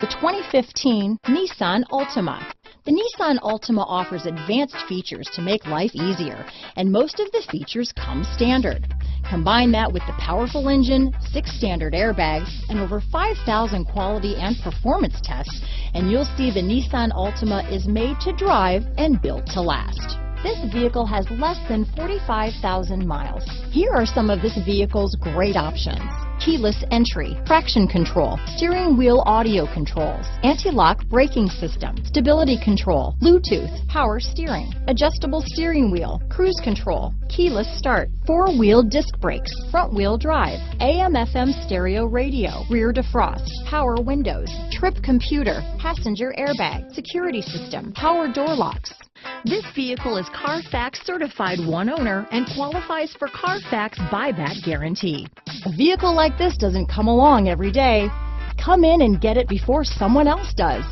The 2015 Nissan Altima. The Nissan Altima offers advanced features to make life easier, and most of the features come standard. Combine that with the powerful engine, 6 standard airbags, and over 5,000 quality and performance tests, and you'll see the Nissan Altima is made to drive and built to last. This vehicle has less than 45,000 miles. Here are some of this vehicle's great options: keyless entry, traction control, steering wheel audio controls, anti-lock braking system, stability control, Bluetooth, power steering, adjustable steering wheel, cruise control, keyless start, 4-wheel disc brakes, front wheel drive, AM/FM stereo radio, rear defrost, power windows, trip computer, passenger airbag, security system, power door locks. This vehicle is Carfax certified one owner and qualifies for Carfax buyback guarantee. A vehicle like this doesn't come along every day. Come in and get it before someone else does.